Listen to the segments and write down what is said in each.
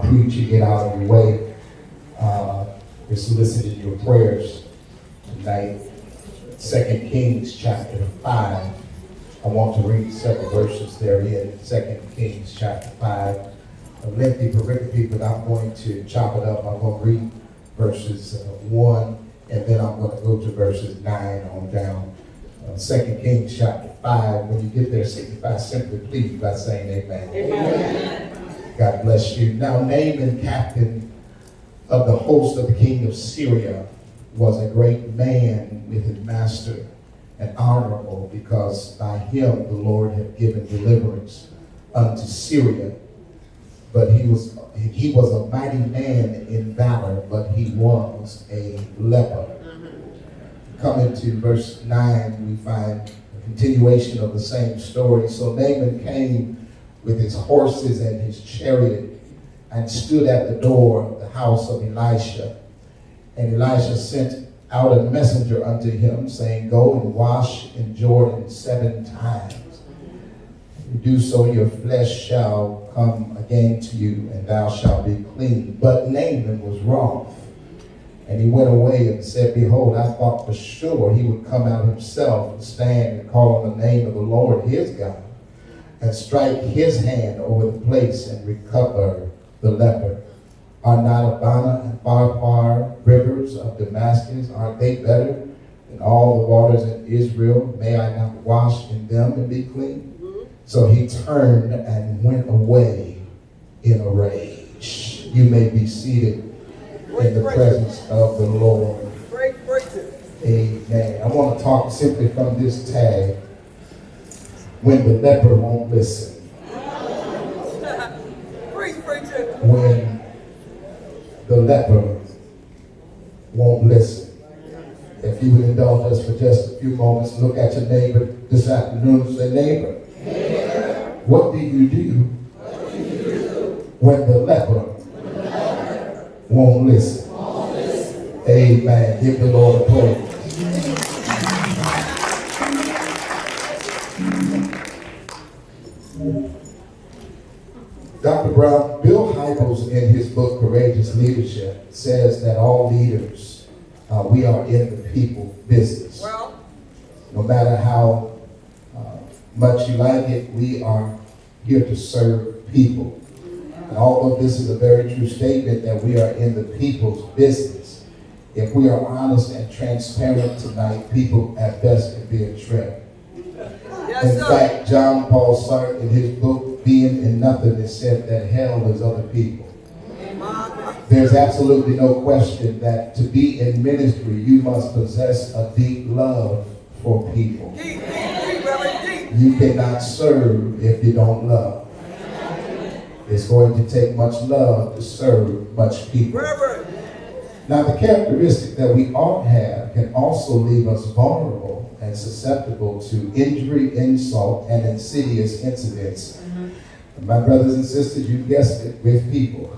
Preach and get out of your way. We're soliciting your prayers tonight. 2 Kings chapter 5. I want to read several verses therein. 2 Kings chapter 5. A lengthy pericope, but I'm going to chop it up. I'm going to read verses 1, and then I'm going to go to verses 9 on down. 2 Kings chapter 5. When you get there, signify simply please by saying amen. Amen. God bless you. Now Naaman, captain of the host of the king of Syria, was a great man with his master and honorable, because by him the Lord had given deliverance unto Syria. But he was a mighty man in valor, but he was a leper. Coming to verse 9, we find a continuation of the same story. So Naaman came with his horses and his chariot, and stood at the door of the house of Elisha. And Elisha sent out a messenger unto him, saying, Go and wash in Jordan 7 times. If you do so, your flesh shall come again to you, and thou shalt be clean. But Naaman was wroth, and he went away and said, Behold, I thought for sure he would come out himself and stand and call on the name of the Lord his God, and strike his hand over the place and recover the leper. Are not Abana and Pharpar rivers of Damascus, aren't they better than all the waters in Israel? May I not wash in them and be clean? So he turned and went away in a rage. You may be seated in the presence of the Lord. Amen. I want to talk simply from this tag, when the leper won't listen. When the leper won't listen. If you would indulge us for just a few moments, look at your neighbor this afternoon and say, Neighbor, what do you do when the leper won't listen? Amen. Give the Lord a praise. Dr. Brown, Bill Hybels, in his book, Courageous Leadership, says that all leaders, we are in the people business. Well, no matter how much you like it, we are here to serve people. And although this is a very true statement that we are in the people's business, if we are honest and transparent tonight, people at best can be a trip. In fact, John Paul Sartre, in his book, Being in Nothingness, said that hell is other people. There's absolutely no question that to be in ministry, you must possess a deep love for people. You cannot serve if you don't love. It's going to take much love to serve much people. Now, the characteristic that we all have can also leave us vulnerable and susceptible to injury, insult, and insidious incidents. My brothers and sisters, you guessed it, with people.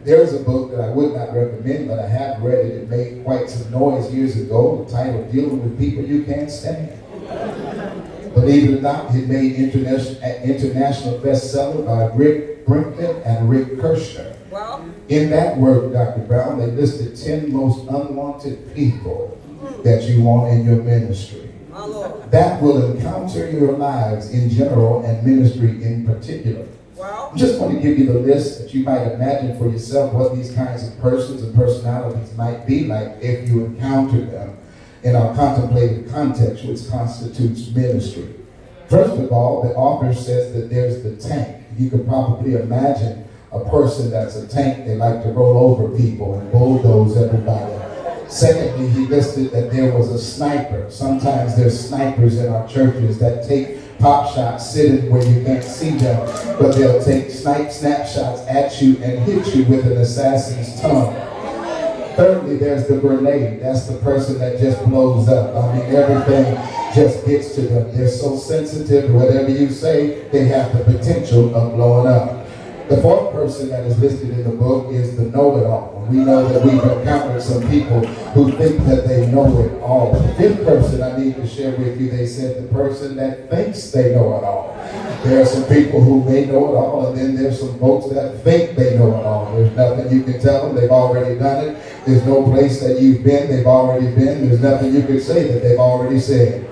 There's a book that I would not recommend, but I have read it. It made quite some noise years ago. The title, Dealing with People You Can't Stand. Believe it or not, it made international bestseller by Rick Brinkman and Rick Kirshner. In that work, Dr. Brown, they listed 10 most unwanted people that you want in your ministry. That will encounter your lives in general and ministry in particular. I'm just going to give you the list that you might imagine for yourself what these kinds of persons and personalities might be like if you encounter them in our contemplative context, which constitutes ministry. First of all, the author says that there's the tank. You could probably imagine a person that's a tank. They like to roll over people and bulldoze everybody. Secondly, he listed that there was a sniper. Sometimes there's snipers in our churches that take pop shots sitting where you can't see them, but they'll take snapshots at you and hit you with an assassin's tongue. Thirdly, there's the grenade. That's the person that just blows up. I mean, everything just gets to them. They're so sensitive. Whatever you say, they have the potential of blowing up. The fourth person that is listed in the book is the know-it-all. We know that we've encountered some people who think that they know it all. The fifth person I need to share with you, they said the person that thinks they know it all. There are some people who may know it all, and then there's some folks that think they know it all. There's nothing you can tell them. They've already done it. There's no place that you've been. They've already been. There's nothing you can say that they've already said.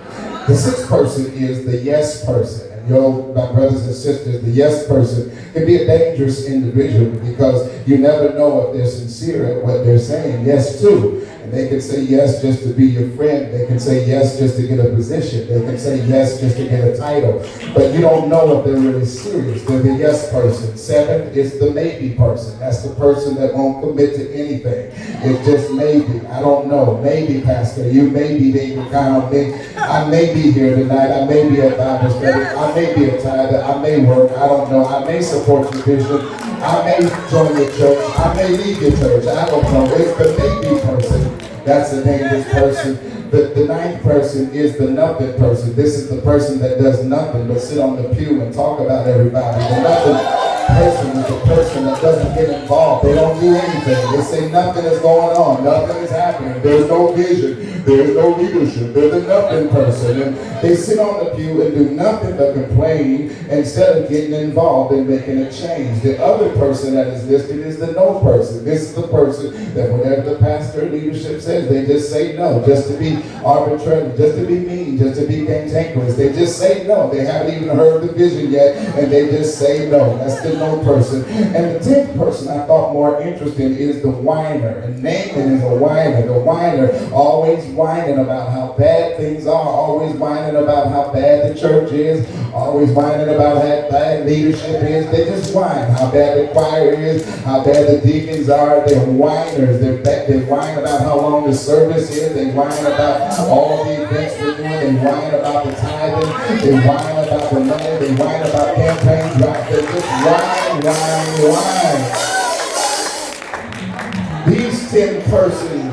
The sixth person is the yes person. And my brothers and sisters, the yes person can be a dangerous individual because you never know if they're sincere at what they're saying yes to. And they can say yes just to be your friend. They can say yes just to get a position. They can say yes just to get a title. But you don't know if they're really serious. They're the yes person. 7 is the maybe person. That's the person that won't commit to anything. It's just maybe. I don't know. Maybe, Pastor. You may be able to count on me. I may be here tonight. I may be at Bible study. I may be a tither. I may work. I don't know. I may support your vision. I may join your church. I may leave your church. I don't know. It's the maybe person. That's a dangerous person. The ninth person is the nothing person. This is the person that does nothing but sit on the pew and talk about everybody. The nothing person is the person that doesn't get involved. They don't do anything. They say nothing is going on. Nothing is happening. There's no vision. There's no leadership. They're the nothing person. And they sit on the pew and do nothing but complain instead of getting involved and making a change. The other person that is listed is the no person. This is the person that whatever the pastor leadership says, they just say no, just to be arbitrary, just to be mean, just to be cantankerous. They just say no. They haven't even heard the vision yet, and they just say no. That's the no person. And the 10th person I thought more interesting is the whiner. And Naaman is a whiner. The whiner always whining about how bad things are, always whining about how bad the church is, always whining about how bad leadership is. They just whine how bad the choir is, how bad the deacons are. They're whiners. They whine about how long the service is. They whine about all the events we're doing. They whine about the tithing. They whine about the money. They whine about campaigns. They just whine. These 10 persons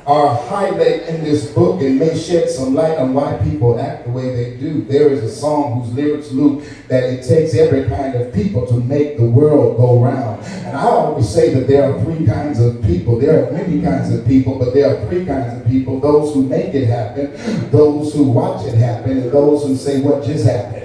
are highlighted in this book and may shed some light on why people act the way they do. There is a song whose lyrics loop that it takes every kind of people to make the world go round. And I always say that there are 3 kinds of people. There are many kinds of people, but there are 3 kinds of people. Those who make it happen, those who watch it happen, and those who say what just happened.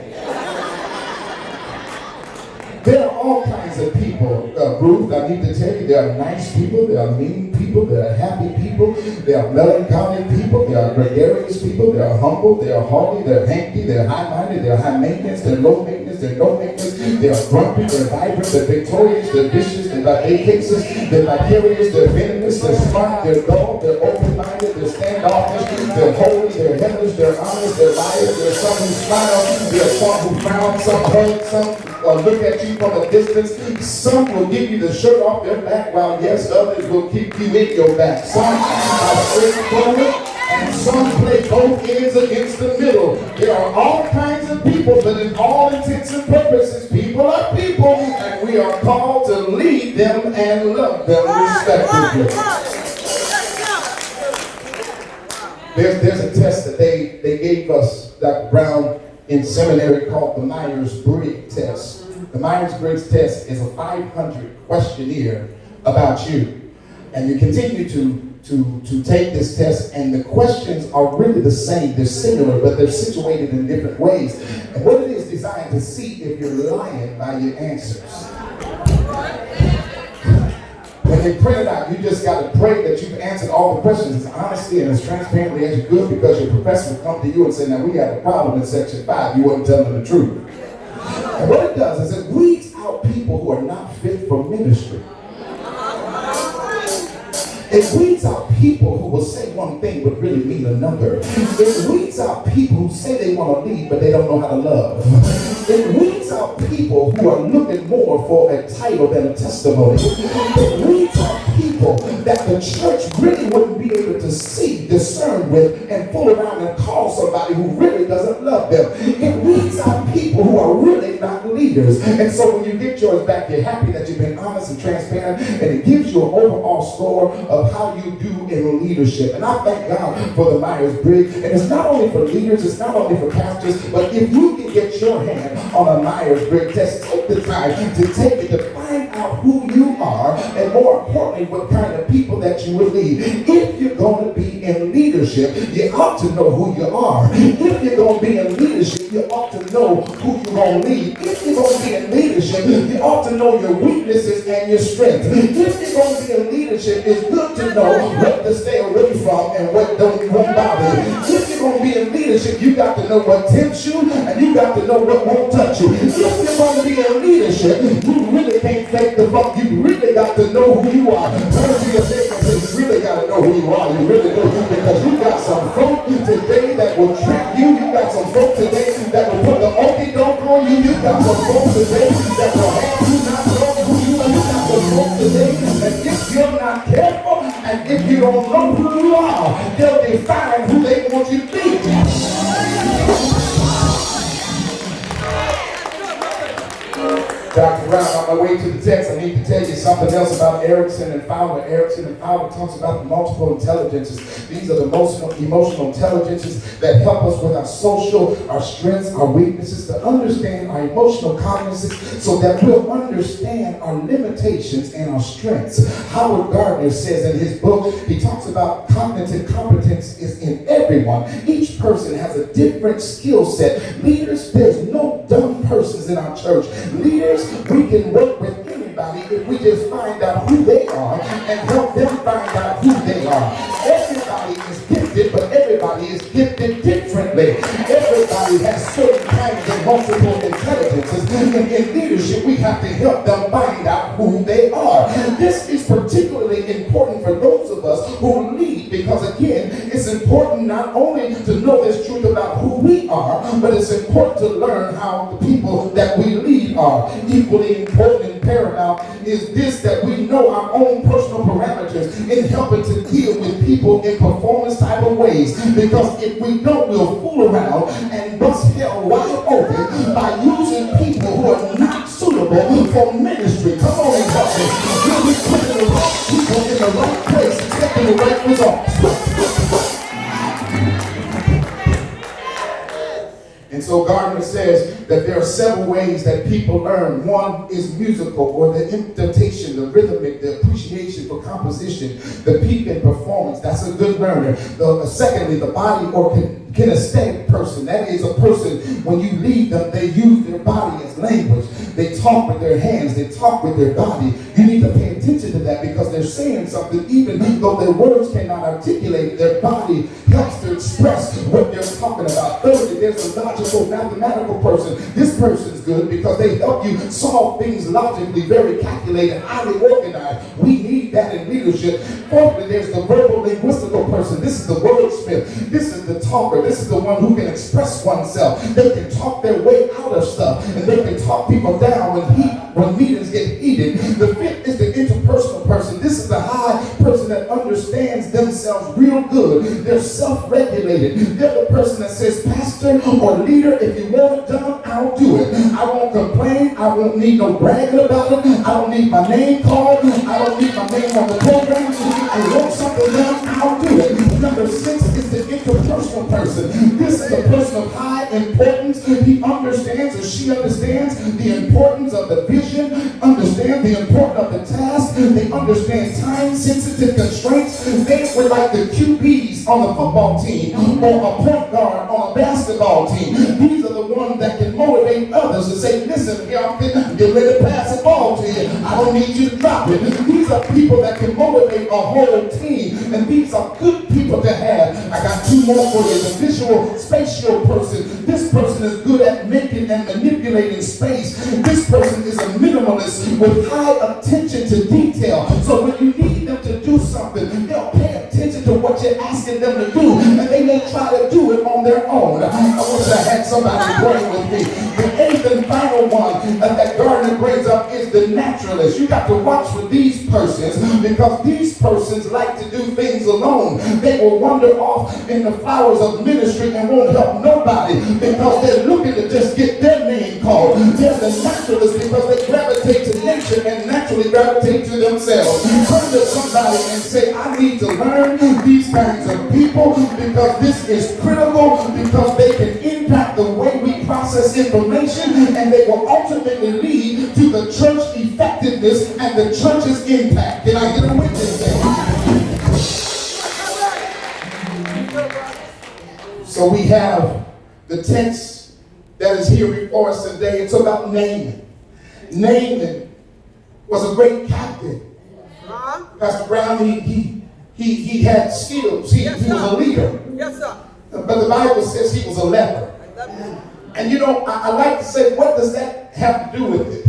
There are all kinds of people. Ruth, I need to tell you, there are nice people, there are mean people, there are happy people, there are melancholy people, there are gregarious people, there are humble, there are haughty, there are hanky, there are high-minded, there are high maintenance, there are low maintenance, there are no maintenance, they are grumpy, they're vibrant, they're victorious, they're vicious, they're vivacious, they're vicarious, they're venomous, they're smart, they're dull, they're open-minded, they're standoffish, they're holy, they're hellish, they're honest, they're liars, there are some who smile, there are some who frown, some hurt, some look at you from a distance. Some will give you the shirt off their back, while yes, others will keep you in your back. Some are straightforward, and some play both ends against the middle. There are all kinds of people, but in all intents and purposes, people are people, and we are called to lead them and love them respectively. There's a test that they gave us, Dr. Brown, in seminary called the Myers-Briggs test. The Myers-Briggs test is a 500 questionnaire about you. And you continue to take this test, and the questions are really the same. They're similar, but they're situated in different ways. And what it is designed to see if you're lying by your answers. When they print it out, you just got to pray that you've answered all the questions as honestly and as transparently as you could, because your professor will come to you and say, now we have a problem in section 5. You wasn't telling the truth. And what it does is it weeds out people who are not fit for ministry. It weeds out people who will say one thing but really mean another. It weeds out people who say they want to lead but they don't know how to love. It weeds out people who are looking more for a title than a testimony. It weeds out people that the church really wouldn't be able to see, discern with, and fool around and call somebody who really doesn't love them. It weeds out people who are really not leaders. And so when you get yours back, you're happy that you've been honest and transparent, and it gives you an overall score of how you do in leadership. And I thank God for the Myers-Briggs. And it's not only for leaders, it's not only for pastors, but if you can get your hand on a Myers-Briggs test, take the time to take it to find out who you are, and more importantly, what kind of people that you will lead. If you going to be in leadership, you ought to know who you are. If you're going to be in leadership, you ought to know who you're going to lead. If you're going to be in leadership, you ought to know your weaknesses and your strengths. If you're going to be in leadership, it's good to know what to stay away from and what won't bother you. If you're going to be in leadership, you got to know what tempts you and you got to know what won't touch you. If you're going to be in leadership, you really can't fake the funk. You really got to know who you are. Turn to your neighbor and say, you really got to know who you are. You really do. Because you got some folk today that will trick you. You got some folk today that will put the okey doke on you. You got some folk today that will have you not know who you are. You got some folk today that if you're not careful and if you don't know who you are, they'll define who they want you to be. Dr. Brown, on my way to the text, I need to tell you something else about Erickson and Fowler. Erickson and Fowler talks about the multiple intelligences. These are the emotional intelligences that help us with our social, our strengths, our weaknesses, to understand our emotional cognitions so that we'll understand our limitations and our strengths. Howard Gardner says in his book, he talks about cognitive competence is in everyone. Each person has a different skill set. Leaders, there's no dumb persons in our church. Leaders, we can work with anybody if we just find out who they are and help them find out who they are. Everybody is gifted, but everybody is gifted differently. Everybody has certain kinds of multiple intelligences. And in leadership, we have to help them find out who they are. This is particularly important for those of us who lead, because again, it's important not only to know this truth about who we are, but it's important to learn how the people that we lead are. Equally important and paramount is this, that we know our own personal parameters in helping to deal with people in performance type of ways. Because if we don't, we'll fool around and bust hell wide open by using people who are not suitable for ministry. Come on and help me. We'll be putting the right people in the right place, expecting the right results. And so Gardner says that there are several ways that people learn. One is musical, or the imitation, the rhythmic, the appreciation for composition, the peak in performance. That's a good learner. Secondly, the body or kinesthetic person. That is a person, when you lead them, they use their body as language. They talk with their hands. They talk with their body. You need to pay attention to that, because they're saying something even though their words cannot articulate. Their body helps to express what they're talking about. Thirdly, there's a logical, mathematical person. This person's good because they help you solve things logically, very calculated, highly organized. We need that in leadership. Fourthly, there's the verbal, linguistical person. This is the wordsmith. This is the talker. This is the one who can express oneself. They can talk their way out of stuff, and they can talk people down when meetings get heated. The fifth is the interpersonal person. This is the high person that understands themselves real good. They're self-regulated. They're the person that says, pastor or leader, if you want it done, I'll do it. I won't complain. I won't need no bragging about it. I don't need my name called. I don't need my name on the program. I want something done, I'll do it. Number 6 is the interpersonal person. This is a person of high importance. He understands, or she understands, the importance of the vision, understand the importance of the task. They understand time-sensitive constraints. They were like the QBs on the football team, or a point guard on a basketball team. These are the ones that can motivate others to say, listen, here I'm getting ready to pass the ball to you. I don't need you to drop it. These are people that can motivate a whole team, and these are good people to have. I got 2 more for you. The visual, spatial person. This person is good at making and manipulating space. This person is a minimalist with high attention to detail. So when you need them to do something, they'll pay attention to what you're asking them to do, and they won't try to do it on their own. I wish I had somebody praying with me. The 8th and final one that Gardner brings up is the naturalist. You got to watch for these persons, because these persons like to do things alone. They will wander off in the flowers of ministry and won't help nobody, because they're looking to just get their name called. They're the naturalists because they gravitate to nature and naturally gravitate to themselves. Turn to somebody and say, I need to learn these kinds of people, because this is critical, because they can impact the way we process information, and they will ultimately lead to the church effectiveness and the church's impact. Can I get a witness there? So we have the text that is here before us today. It's about Naaman. Naaman was a great captain. Pastor Brown, he had skills. He was a leader. Yes, sir. But the Bible says he was a leper. And you know, I like to say, what does that have to do with it?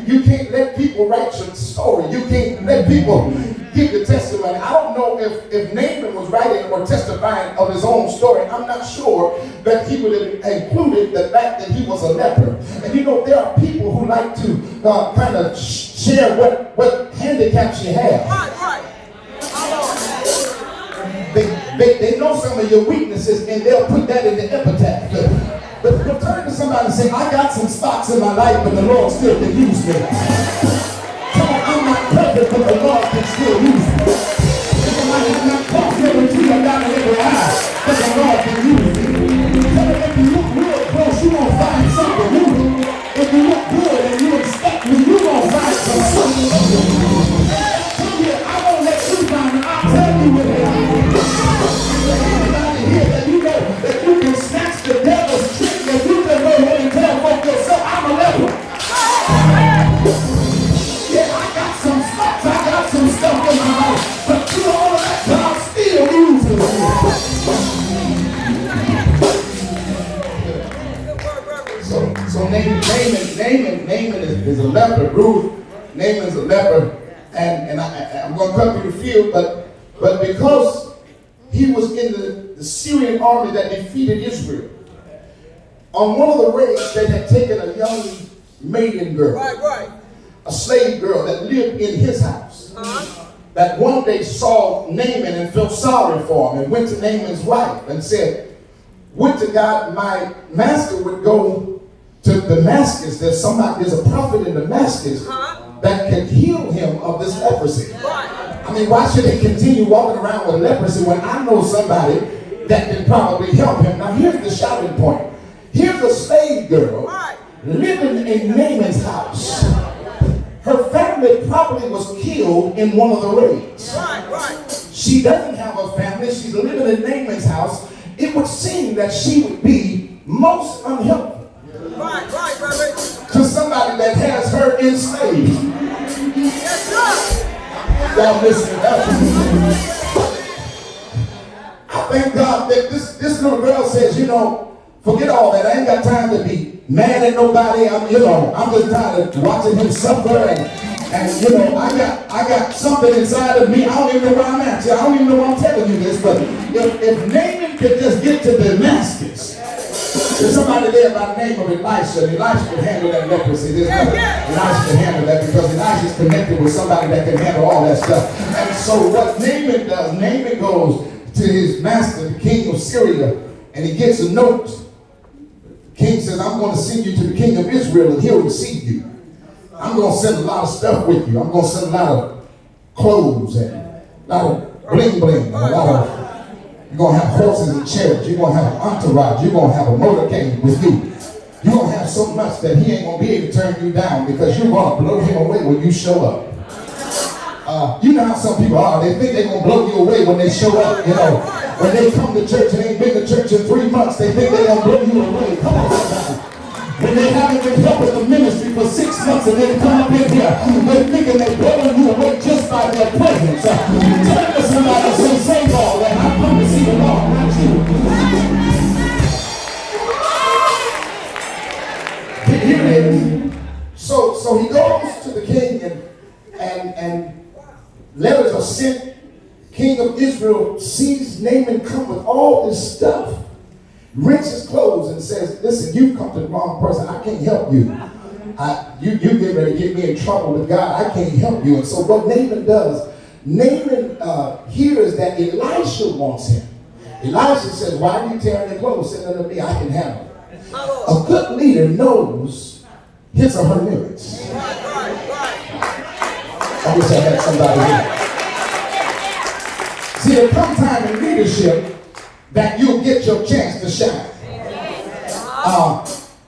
You can't let people write your story. You can't let people give the testimony. I don't know if Naaman was writing or testifying of his own story. I'm not sure that he would have included the fact that he was a leper. And you know, there are people who like to kind of share what handicaps you have. Right. They know some of your weaknesses and they'll put that in the epitaph. But turn to somebody and say, I got some spots in my life, but the Lord still can use me. Come on, I'm not perfect, but the Lord can still use me. Somebody is not crossed every tear down in every eye, but the Lord can use me. Tell me, if you look real close, you're going to find something new. If you look good and you expect me, you're going to find something new. Come here, I won't let you find it. I'll tell you what it is. Anybody here that you know that you can snatch the devil's trick, that you can go ahead and tell folk yourself, I'm a leper. Yeah, I got some spots, I got some stuff in my life, but through all of that, God still uses me. So Naaman is a leper. Ruth, Naaman's a leper, and I'm going to come to the field, but because he was in the Syrian army that defeated Israel, on one of the raids they had taken a young maiden girl, a slave girl that lived in his house, that one day saw Naaman and felt sorry for him and went to Naaman's wife and said, would to God my master would go to Damascus. There's a prophet in Damascus that can heal him of this leprosy. I mean, why should he continue walking around with leprosy when I know somebody that can probably help him? Now here's the shouting point. Here's a slave girl living in Naaman's house. Her family probably was killed in one of the raids. She doesn't have a family. She's living in Naaman's house. It would seem that she would be most unhelpful to somebody that has her enslaved. Y'all listen. I thank God that this little girl says, you know, forget all that. I ain't got time to be mad at nobody. I'm just tired of watching him suffer and you know, I got something inside of me. I don't even know where I'm at. I don't even know why I'm telling you this, but if Naaman could just get to Damascus, there's somebody there by the name of Elisha, and Elisha can handle that leprosy. Elisha can handle that because Elisha's connected with somebody that can handle all that stuff. And so what Naaman does, Naaman goes to his master, the king of Syria, and he gets a note. The king says, I'm going to send you to the king of Israel and he'll receive you. I'm going to send a lot of stuff with you. I'm going to send a lot of clothes and a lot of bling bling and a lot of... You're going to have horses and chariots. You're going to have an entourage. You're going to have a motorcade with you. You're going to have so much that he ain't going to be able to turn you down because you're going to blow him away when you show up. You know how some people are. They think they're going to blow you away when they show up. You know, when they come to church and ain't been to church in 3 months, they think they're going to blow you away. Come on, somebody. When they haven't been helping the ministry for 6 months and they come up in here, they're thinking they're blowing you away just by their presence. Turn to somebody and say, save all that. I come to see the Lord, not you. Here it is. So he goes to the king and letters are sent. King of Israel sees Naaman come with all this stuff, rinses his clothes and says, listen, you've come to the wrong person. I can't help you. You get ready to get me in trouble with God. I can't help you. And so what Naaman does, Naaman hears that Elisha wants him. Elisha says, why are you tearing your clothes? Send them to me. I can handle it. A good leader knows his or her limits. I wish I had somebody here. See, there comes time in leadership that you'll get your chance to shine.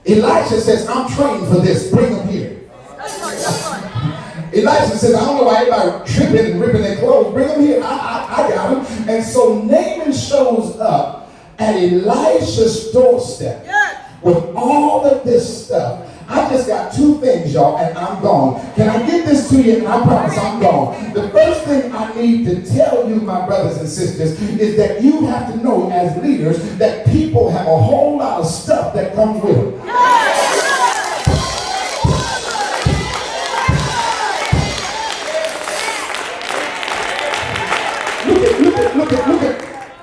Elisha says, I'm trained for this. Bring them here. Elisha says, I don't know why everybody tripping and ripping their clothes. Bring them here. I got them. And so Naaman shows up at Elisha's doorstep with all of this stuff. I just got two things, y'all, and I'm gone. Can I get this to you? And I promise I'm gone. The first thing I need to tell you, my brothers and sisters, is that you have to know as leaders that people have a whole lot of stuff that comes with them.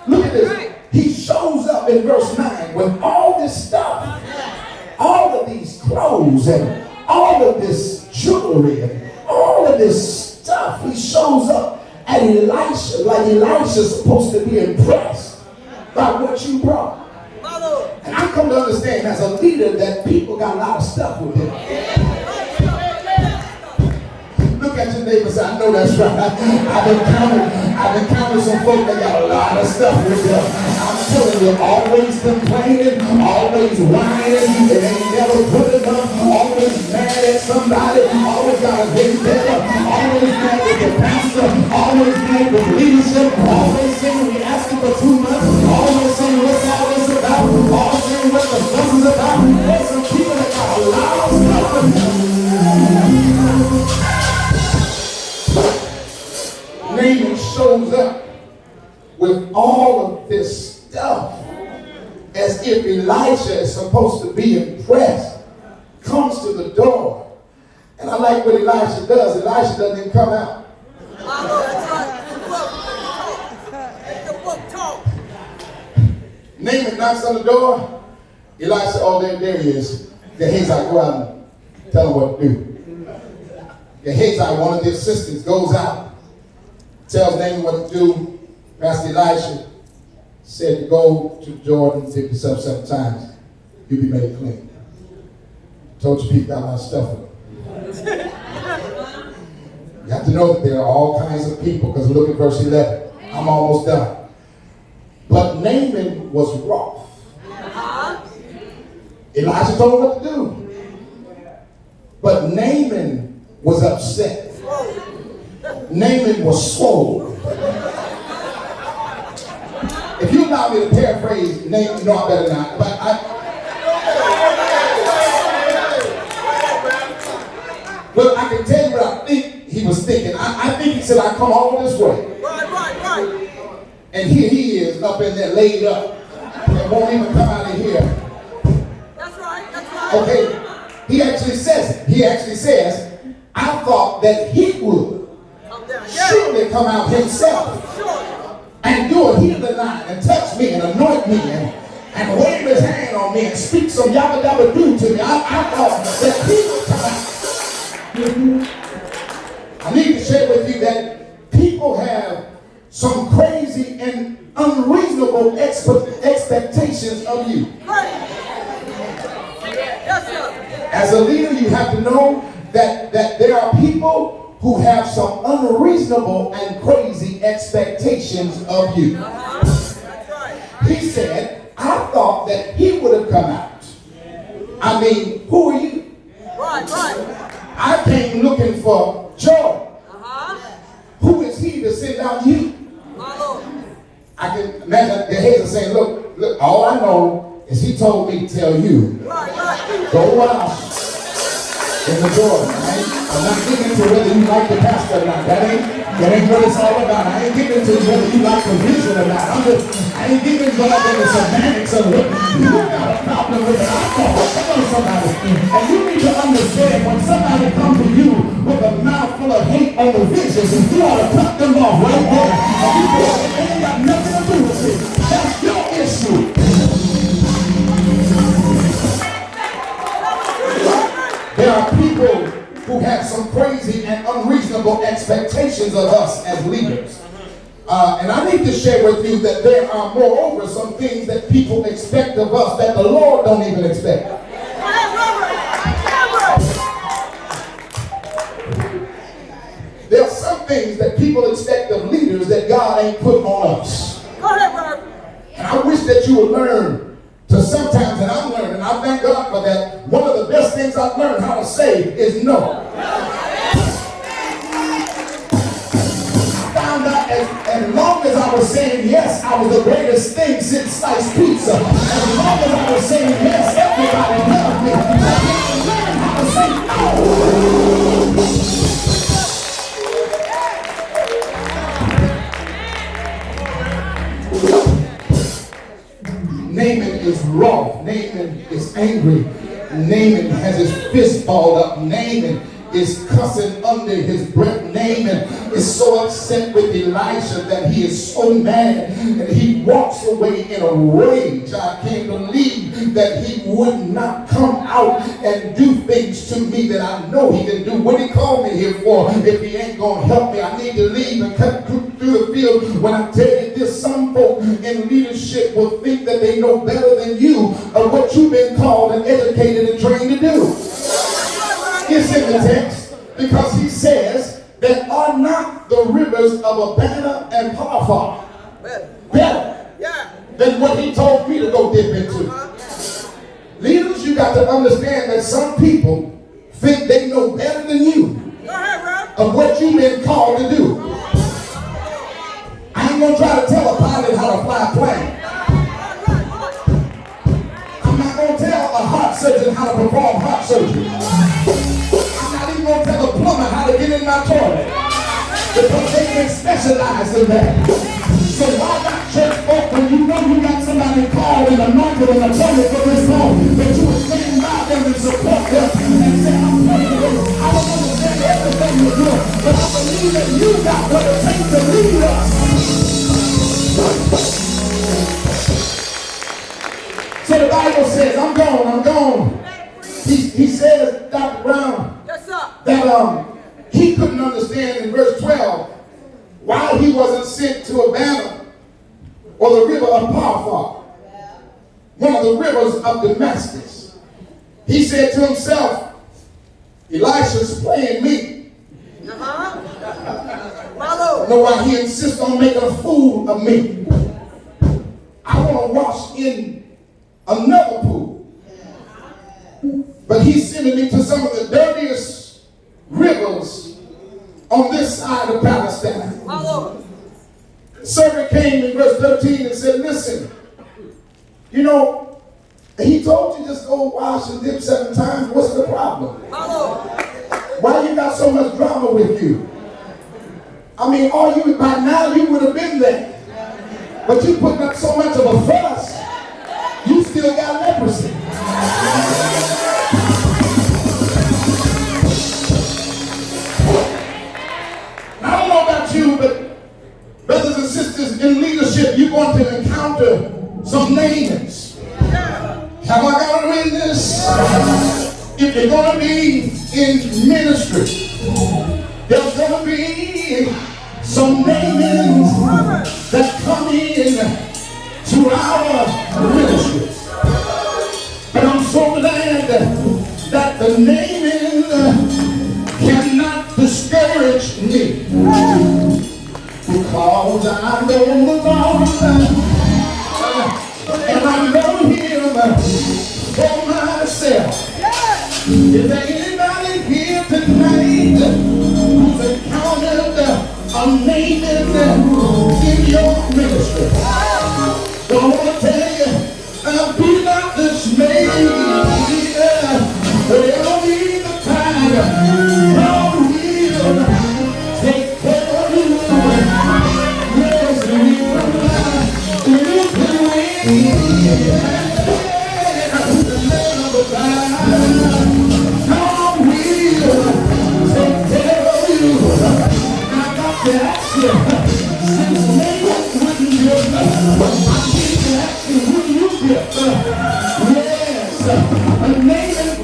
Look at this. He shows up in verse 9 with all this stuff, all of these clothes and all of this jewelry and all of this stuff. He shows up at Elisha like Elisha's supposed to be impressed by what you brought. And I come to understand as a leader that people got a lot of stuff with them. Look at your neighbor and say, I know that's right. I've encountered some folk that got a lot of stuff with them. I'm telling you, always complaining, always whining, it ain't never good enough, always mad at somebody, always got to get better, always mad with the pastor, always mad with leadership, always saying we asking for too much, always saying what's all this about, always saying what the fuss is about. There's some people that got a lot of stuff with them. Naaman shows up with all of this stuff as if Elisha is supposed to be impressed, comes to the door. And I like what Elisha does. Elisha doesn't even come out. Naaman knocks on the door. Elisha, oh, there he is. Gehazi, go out and tell him what to do. Gehazi, one of the assistants, goes out. Tells Naaman what to do. Pastor Elisha said to go to Jordan 57 times. You'll be made clean. Told you people got a lot of stuff with them. You have to know that there are all kinds of people, because look at verse 11. I'm almost done. But Naaman was wroth. Elijah told him what to do. But Naaman was upset. Naaman was swollen. If you allow me to paraphrase Naaman, no, I better not. But well, I can tell you what I think he was thinking. I think he said, I come all this way. Right. And here he is up in there laid up and won't even come out of here. That's right. Okay. He actually says, I thought that he would surely come out himself and do a healing line and touch me and anoint me and wave his hand on me and speak some yabba dabba do to me. I thought that he would come out. I need to share with you that people have some crazy and unreasonable expectations of you. As a leader, you have to know that there are people who have some unreasonable and crazy expectations of you. He said, I thought that he would have come out. I mean, who are you? I came looking for Jordan. Who is he to send out you? I can imagine Gehazi saying, look, all I know is he told me to tell you, go out in the Jordan. I'm not getting into whether you like the pastor or not. That ain't what it's all about. I ain't getting into whether you like the vision or not. I ain't getting involved in the semantics of what you got a problem with it. I know somebody. And you need to understand when somebody comes to you with a mouth full of hate on the visions, and you ought to cut them off right there. And you know it ain't got nothing to do with it. That's your issue. There are people who have some crazy and unreasonable expectations of us as leaders. And I need to share with you that there are moreover some things that people expect of us that the Lord don't even expect. There are some things that people expect of leaders that God ain't put on us. And I wish that you would learn to sometimes, and I'm learning, I thank God for that. One of the best things I've learned how to say is no. I found out as long as I I was saying yes, I was the greatest thing since sliced pizza. As long as I was saying yes, everybody loved me. I had to learn how to say no. Naaman is raw. Naaman is angry. Naaman has his fist balled up. Naaman is cussing under his breath. Naaman is so upset with Elisha that he is so mad and he walks away in a rage. I can't believe that he would not come out and do things to me that I know he can do. What he called me here for if he ain't going to help me? I need to leave and cut through the field. When I tell you this, some folk in leadership will think that they know better than you of what you've been called and educated and trained to do. It's in the text because he says that are not the rivers of Abana and Pharpar better than what he told me to go dip into? Leaders, you got to understand that some people think they know better than you of what you've been called to do. I ain't going to try to tell a pilot how to fly a plane. I'm not going to tell a heart surgeon how to perform heart surgery. I'm not even going to tell a plumber how to get in my toilet. Because they can specialize in that. So why not church folk when you know you got somebody called and anointed and appointed for this long, that you would stand by them and support them and say, I'm praying for you. I don't understand everything you do, but I believe that you got what it takes to lead us. So the Bible says, I'm gone. He says, Dr. Brown, that he couldn't understand in verse 12 why he wasn't sent to Abana or the river of Pharpar, one of the rivers of Damascus. He said to himself, Elisha's playing me. I don't know why he insists on making a fool of me. I want to wash in another pool. But he's sending me to some of the dirtiest rivers on this side of Palestine. The servant came in verse 13 and said, listen, you know, he told you just go wash and dip 7 times. What's the problem? Why you got so much drama with you? I mean, by now you would have been there. But you putting up so much of a fuss, you still got leprosy. I don't know about you, but brothers and sisters in leadership, you're going to encounter some Naamans. Have I got to read this? If you're going to be in ministry, there's going to be some Naamans that come in to our ministry. But I'm so glad that the Naaman cannot discourage me, because I know the Lord and I know him for myself. Is there anybody here tonight who's encountered a Naaman in your ministry? Well, I want to tell you, be not dismayed, whatever be the time, God will take care of you. Yes, you can win. The man of the time, God will take care of you. I got to ask you, since Naaman wouldn't give up, I need to ask you, who you give up? Yes, Naaman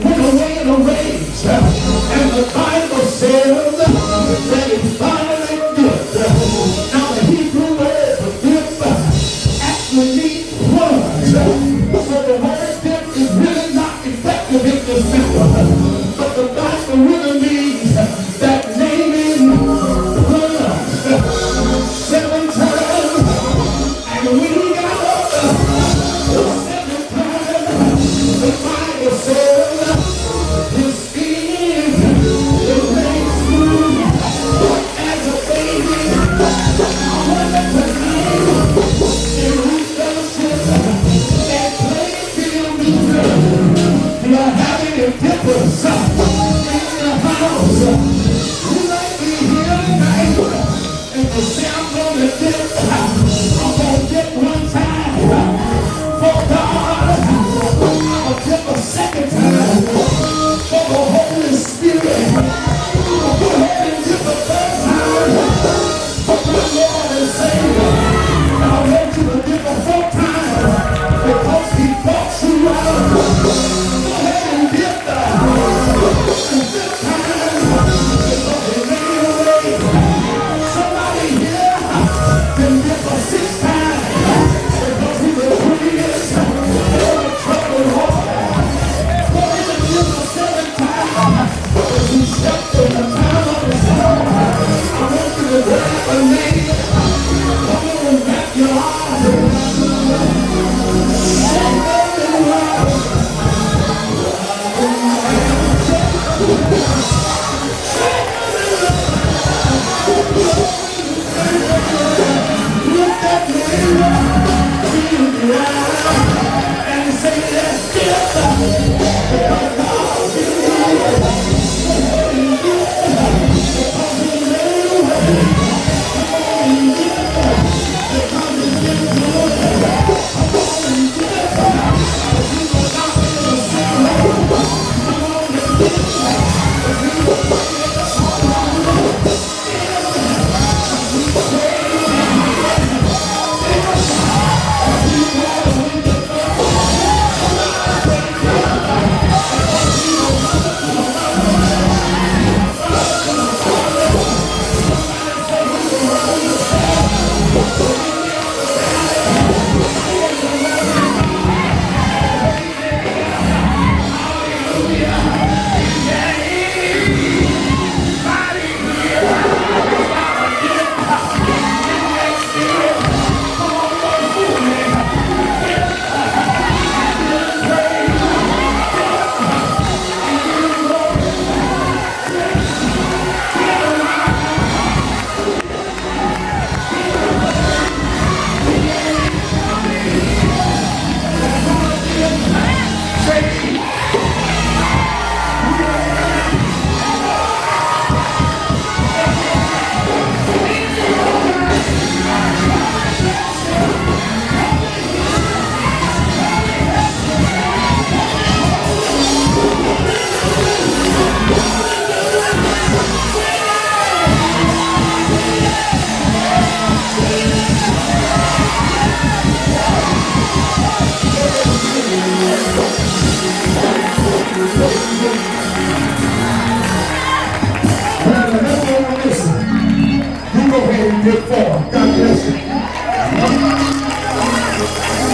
went away in a rage, and the Bible says that he finally did. Now the Hebrew word for dip actually means plunge. So the word dip is really not effective in this matter. But the Bible really means that Naaman plunged 7 times. good for.